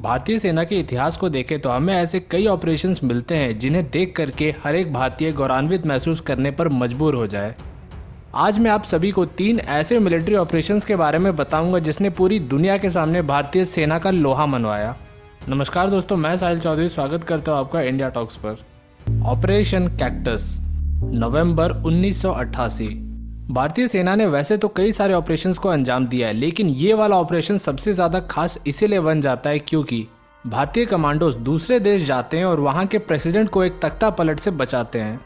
भारतीय सेना के इतिहास को देखें तो हमें ऐसे कई ऑपरेशंस मिलते हैं जिन्हें देख करके हर एक भारतीय गौरवान्वित महसूस करने पर मजबूर हो जाए। आज मैं आप सभी को 3 ऐसे मिलिट्री ऑपरेशंस के बारे में बताऊंगा जिसने पूरी दुनिया के सामने भारतीय सेना का लोहा मनवाया। नमस्कार दोस्तों, मैं साहिल चौधरी स्वागत करता हूँ आपका इंडिया टॉक्स पर। ऑपरेशन कैक्टस, नवंबर 1988। भारतीय सेना ने वैसे तो कई सारे ऑपरेशंस को अंजाम दिया है, लेकिन ये वाला ऑपरेशन सबसे ज़्यादा खास इसीलिए बन जाता है क्योंकि भारतीय कमांडोज दूसरे देश जाते हैं और वहाँ के प्रेसिडेंट को एक तख्ता पलट से बचाते हैं।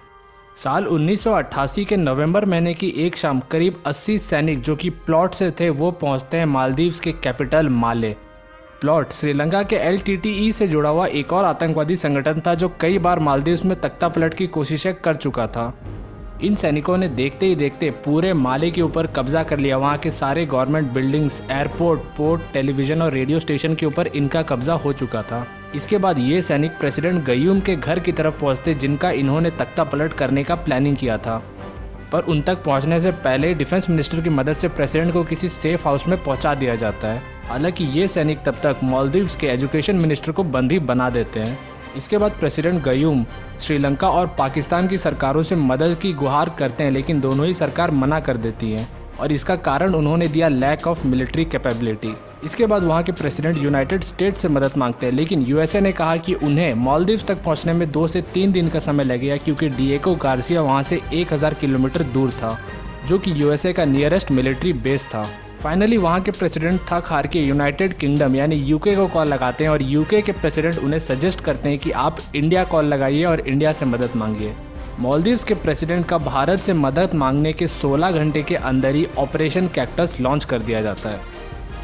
साल 1988 के नवंबर महीने की एक शाम करीब 80 सैनिक जो कि प्लॉट से थे वो पहुँचते हैं मालदीव्स के कैपिटल माले। प्लॉट श्रीलंका के LTTE से जुड़ा हुआ एक और आतंकवादी संगठन था जो कई बार मालदीव्स में तख्ता पलट की कोशिशें कर चुका था। इन सैनिकों ने देखते ही देखते पूरे माले के ऊपर कब्जा कर लिया। वहाँ के सारे government buildings, airport, port, television और रेडियो स्टेशन के ऊपर इनका कब्जा हो चुका था। इसके बाद ये सैनिक प्रेसिडेंट गयूम के घर की तरफ पहुँचते जिनका इन्होंने तख्ता पलट करने का प्लानिंग किया था, पर उन तक पहुँचने से पहले डिफेंस मिनिस्टर की मदद से प्रेसिडेंट को किसी सेफ हाउस में पहुँचा दिया जाता है। हालांकि ये सैनिक तब तक मालदीव्स के एजुकेशन मिनिस्टर को बंदी बना देते हैं। इसके बाद प्रेसिडेंट गयूम श्रीलंका और पाकिस्तान की सरकारों से मदद की गुहार करते हैं, लेकिन दोनों ही सरकार मना कर देती हैं और इसका कारण उन्होंने दिया लैक ऑफ मिलिट्री कैपेबिलिटी। इसके बाद वहाँ के प्रेसिडेंट यूनाइटेड स्टेट्स से मदद मांगते हैं, लेकिन USA ने कहा कि उन्हें मालदीव्स तक पहुँचने में 2 से 3 दिन का समय लगेगा क्योंकि डिएगो गार्सिया वहाँ से 1000 किलोमीटर दूर था, जो कि USA का नियरेस्ट मिलिट्री बेस था। फाइनली वहाँ के प्रेसिडेंट थक हार के यूनाइटेड किंगडम यानी UK को कॉल लगाते हैं और UK के प्रेसिडेंट उन्हें सजेस्ट करते हैं कि आप इंडिया कॉल लगाइए और इंडिया से मदद मांगिए। मालदीव्स के प्रेसिडेंट का भारत से मदद मांगने के 16 घंटे के अंदर ही ऑपरेशन कैक्टस लॉन्च कर दिया जाता है।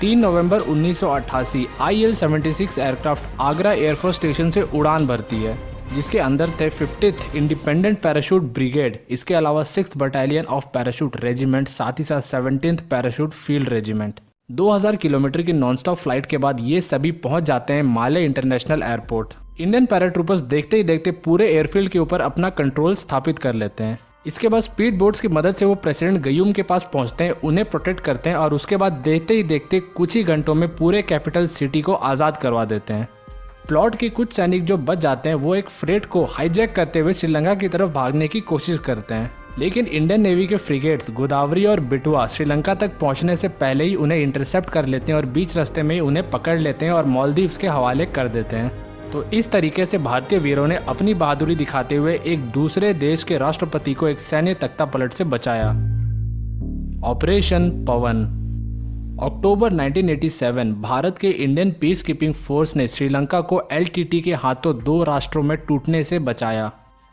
3 नवंबर 1988 IL-76 aircraft Agra air force station से उड़ान भरती है, जिसके अंदर थे 50th इंडिपेंडेंट पैराशूट ब्रिगेड, इसके अलावा 6th battalion of parachute regiment, साथ ही साथ 17th parachute field regiment. 2000 kilometre की नॉनस्टॉप फ्लाइट के बाद ये सभी पहुंच जाते हैं माले इंटरनेशनल एयरपोर्ट। इंडियन पैराट्रूपर्स देखते ही देखते पूरे एयरफील्ड के ऊपर अपना कंट्रोल स्थापित कर लेते हैं। इसके बाद स्पीड बोट्स की मदद से वो प्रेसिडेंट गयूम के पास पहुंचते हैं, उन्हें प्रोटेक्ट करते हैं और उसके बाद देखते ही देखते कुछ ही घंटों में पूरे कैपिटल सिटी को आज़ाद करवा देते हैं। प्लॉट के कुछ सैनिक जो बच जाते हैं वो एक फ्रेट को हाईजैक करते हुए श्रीलंका की तरफ भागने की कोशिश करते हैं, लेकिन इंडियन नेवी के फ्रिगेट्स गोदावरी और बिटवा श्रीलंका तक पहुंचने से पहले ही उन्हें इंटरसेप्ट कर लेते हैं और बीच रास्ते में ही उन्हें पकड़ लेते हैं और मालदीव्स के हवाले कर देते हैं। तो इस तरीके से भारतीय वीरों ने अपनी बहादुरी दिखाते हुए एक दूसरे देश के राष्ट्रपति को एक सैन्य तख्ता पलट से बचाया। ऑपरेशन पवन, अक्टूबर 1987 भारत के इंडियन पीस कीपिंग फोर्स ने श्रीलंका को LTT के हाथों 2 राष्ट्रों में टूटने से बचाया।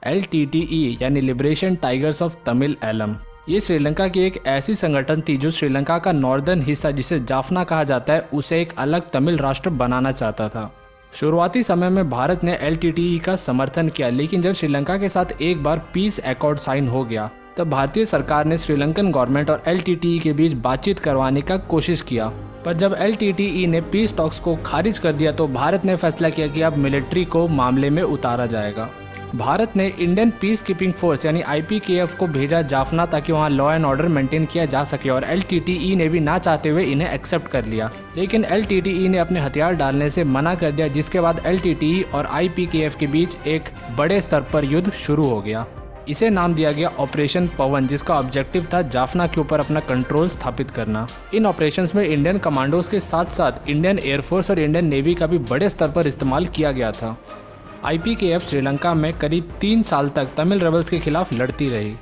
LTTE यानी Liberation Tigers of Tamil Eelam, ये श्रीलंका की एक ऐसी संगठन थी जो श्रीलंका का नॉर्दर्न हिस्सा जिसे जाफना कहा जाता है उसे एक अलग तमिल राष्ट्र बनाना चाहता था। शुरुआती समय में भारत ने LTTE का समर्थन किया, लेकिन जब श्रीलंका के साथ एक बार पीस एकॉर्ड साइन हो गया तब भारतीय सरकार ने श्रीलंकन गवर्नमेंट और LTTE के बीच बातचीत करवाने का कोशिश किया, पर जब LTTE ने पीस टॉक्स को खारिज कर दिया तो भारत ने फैसला किया कि अब मिलिट्री को मामले में उतारा जाएगा। भारत ने इंडियन पीस कीपिंग फोर्स यानी IPKF को भेजा जाफना ताकि वहां लॉ एंड ऑर्डर मेंटेन किया जा सके और LTTE ने भी ना चाहते हुए इन्हें एक्सेप्ट कर लिया, लेकिन LTTE ने अपने हथियार डालने से मना कर दिया, जिसके बाद LTTE और IPKF के बीच एक बड़े स्तर पर युद्ध शुरू हो गया। इसे नाम दिया गया ऑपरेशन पवन, जिसका ऑब्जेक्टिव था जाफना के ऊपर अपना कंट्रोल स्थापित करना। इन ऑपरेशंस में इंडियन कमांडोज के साथ साथ इंडियन एयरफोर्स और इंडियन नेवी का भी बड़े स्तर पर इस्तेमाल किया गया था। IPKF श्रीलंका में करीब 3 साल तक तमिल रेबल्स के खिलाफ लड़ती रही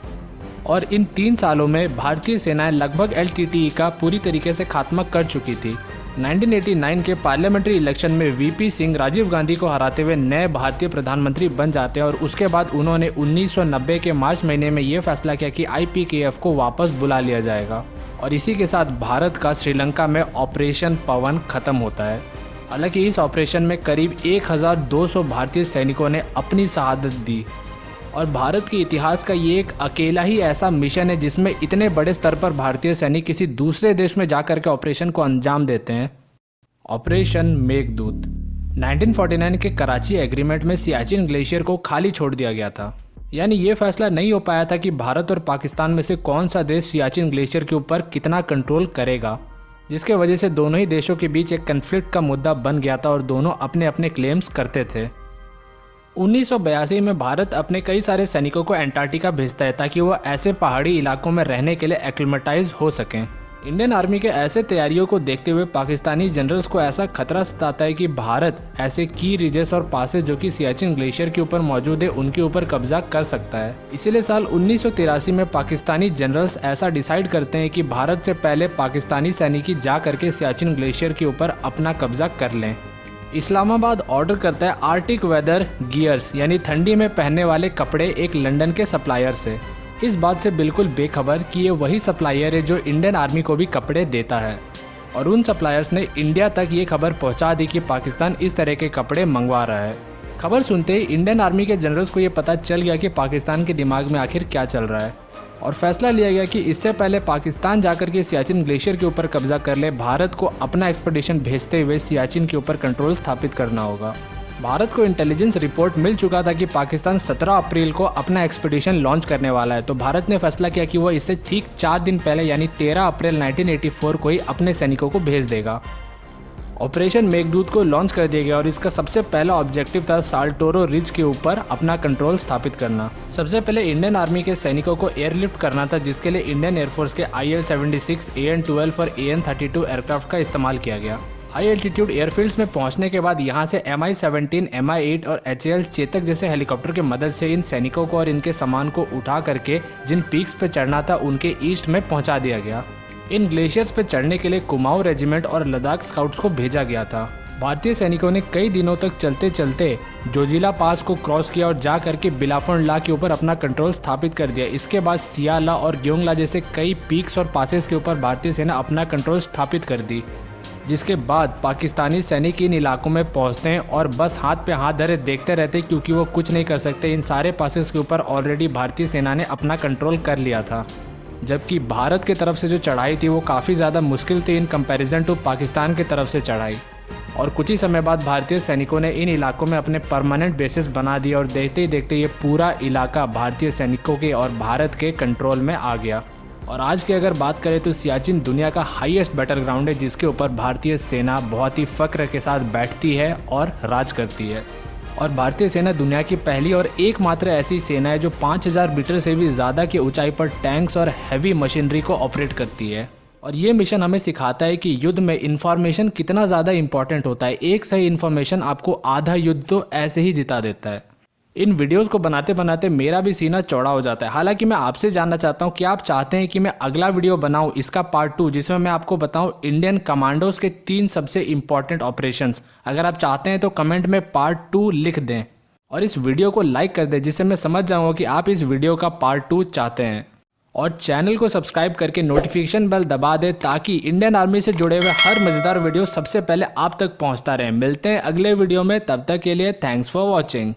और इन 3 सालों में भारतीय सेनाएं लगभग LTTE का पूरी तरीके से खात्मा कर चुकी थी। 1989 के पार्लियामेंट्री इलेक्शन में VP सिंह राजीव गांधी को हराते हुए नए भारतीय प्रधानमंत्री बन जाते हैं और उसके बाद उन्होंने 1990 के मार्च महीने में ये फैसला किया कि IPKF को वापस बुला लिया जाएगा और इसी के साथ भारत का श्रीलंका में ऑपरेशन पवन खत्म होता है। हालांकि इस ऑपरेशन में करीब 1200 भारतीय सैनिकों ने अपनी शहादत दी और भारत के इतिहास का ये एक अकेला ही ऐसा मिशन है जिसमें इतने बड़े स्तर पर भारतीय सैनिक किसी दूसरे देश में जाकर के ऑपरेशन को अंजाम देते हैं। ऑपरेशन मेघदूत, 1949 के कराची एग्रीमेंट में सियाचिन ग्लेशियर को खाली छोड़ दिया गया था, यानी ये फैसला नहीं हो पाया था कि भारत और पाकिस्तान में से कौन सा देश सियाचिन ग्लेशियर के ऊपर कितना कंट्रोल करेगा। जिसके वजह से दोनों ही देशों के बीच एक कन्फ्लिक्ट का मुद्दा बन गया था और दोनों अपने अपने क्लेम्स करते थे। 1982 में भारत अपने कई सारे सैनिकों को एंटार्क्टिका भेजता है ताकि वो ऐसे पहाड़ी इलाकों में रहने के लिए एक्लिमेटाइज हो सकें। इंडियन आर्मी के ऐसे तैयारियों को देखते हुए पाकिस्तानी जनरल्स को ऐसा खतरा सताता है कि भारत ऐसे की रीजेस और पासेस जो कि सियाचिन ग्लेशियर के ऊपर मौजूद है उनके ऊपर कब्जा कर सकता है। इसीलिए साल 1983 में पाकिस्तानी जनरल्स ऐसा डिसाइड करते हैं कि भारत से पहले पाकिस्तानी सैनिक जा करके सियाचिन ग्लेशियर के ऊपर अपना कब्जा कर लें। इस्लामाबाद ऑर्डर करता है आर्टिक वेदर गियर्स यानी ठंडी में पहनने वाले कपड़े एक लंदन के सप्लायर से, इस बात से बिल्कुल बेखबर कि ये वही सप्लायर है जो इंडियन आर्मी को भी कपड़े देता है। और उन सप्लायर्स ने इंडिया तक ये खबर पहुंचा दी कि पाकिस्तान इस तरह के कपड़े मंगवा रहा है। खबर सुनते ही इंडियन आर्मी के जनरल्स को ये पता चल गया कि पाकिस्तान के दिमाग में आखिर क्या चल रहा है और फैसला लिया गया कि इससे पहले पाकिस्तान जाकर के सियाचिन ग्लेशियर के ऊपर कब्जा कर ले, भारत को अपना एक्सपेडिशन भेजते हुए सियाचिन के ऊपर कंट्रोल स्थापित करना होगा। भारत को इंटेलिजेंस रिपोर्ट मिल चुका था कि पाकिस्तान 17 अप्रैल को अपना एक्सपेडिशन लॉन्च करने वाला है, तो भारत ने फैसला किया कि वह इससे ठीक 4 दिन पहले यानी 13 अप्रैल 1984 को ही अपने सैनिकों को भेज देगा। ऑपरेशन मेघदूत को लॉन्च कर दिया गया और इसका सबसे पहला ऑब्जेक्टिव था साल्टोरो रिज के ऊपर अपना कंट्रोल स्थापित करना। सबसे पहले इंडियन आर्मी के सैनिकों को एयरलिफ्ट करना था, जिसके लिए इंडियन एयरफोर्स के IL-76, AN-12 और AN-32 एयरक्राफ्ट का इस्तेमाल किया गया। हाई एल्टीट्यूड एयरफील्ड्स में पहुंचने के बाद यहां से Mi-17, Mi-8 और HAL चेतक जैसे हेलीकॉप्टर की मदद से इन सैनिकों को और इनके सामान को उठा करके जिन पीक्स पे चढ़ना था उनके ईस्ट में पहुंचा दिया गया। इन ग्लेशियर्स पे चढ़ने के लिए कुमाऊं रेजिमेंट और लद्दाख स्काउट्स को भेजा गया था। भारतीय सैनिकों ने कई दिनों तक चलते चलते जोजिला पास को क्रॉस किया और जा करके बिलाफोन ला के ऊपर अपना कंट्रोल स्थापित कर दिया। इसके बाद सियाला और ग्योंगला जैसे कई पीक्स और पासेस के ऊपर भारतीय सेना अपना कंट्रोल स्थापित कर दी, जिसके बाद पाकिस्तानी सैनिक इन इलाकों में पहुंचते हैं और बस हाथ पे हाथ धरे देखते रहते क्योंकि वो कुछ नहीं कर सकते। इन सारे पासेस के ऊपर ऑलरेडी भारतीय सेना ने अपना कंट्रोल कर लिया था, जबकि भारत की तरफ से जो चढ़ाई थी वो काफ़ी ज़्यादा मुश्किल थी इन कंपैरिजन टू पाकिस्तान की तरफ से चढ़ाई। और कुछ ही समय बाद भारतीय सैनिकों ने इन इलाकों में अपने परमानेंट बेसिस बना दिए और देखते ही देखते ये पूरा इलाका भारतीय सैनिकों के और भारत के कंट्रोल में आ गया। और आज की अगर बात करें तो सियाचिन दुनिया का हाईएस्ट बैटल ग्राउंड है, जिसके ऊपर भारतीय सेना बहुत ही फक्र के साथ बैठती है और राज करती है। और भारतीय सेना दुनिया की पहली और एकमात्र ऐसी सेना है जो 5000 मीटर से भी ज़्यादा की ऊंचाई पर टैंक्स और हैवी मशीनरी को ऑपरेट करती है। और ये मिशन हमें सिखाता है कि युद्ध में इन्फॉर्मेशन कितना ज़्यादा इंपॉर्टेंट होता है। एक सही इन्फॉर्मेशन आपको आधा युद्ध तो ऐसे ही जिता देता है। इन वीडियोस को बनाते बनाते मेरा भी सीना चौड़ा हो जाता है। हालांकि मैं आपसे जानना चाहता हूं कि आप चाहते हैं कि मैं अगला वीडियो बनाऊं इसका पार्ट 2, जिसमें मैं आपको बताऊं इंडियन कमांडोज के 3 सबसे इंपॉर्टेंट ऑपरेशंस। अगर आप चाहते हैं तो कमेंट में पार्ट 2 लिख दें और इस वीडियो को लाइक कर दें, जिससे मैं समझ जाऊंगा कि आप इस वीडियो का पार्ट 2 चाहते हैं। और चैनल को सब्सक्राइब करके नोटिफिकेशन बेल दबा दें ताकि इंडियन आर्मी से जुड़े हुए हर मज़ेदार वीडियो सबसे पहले आप तक पहुंचता रहे। मिलते हैं अगले वीडियो में, तब तक के लिए थैंक्स फॉर वॉचिंग।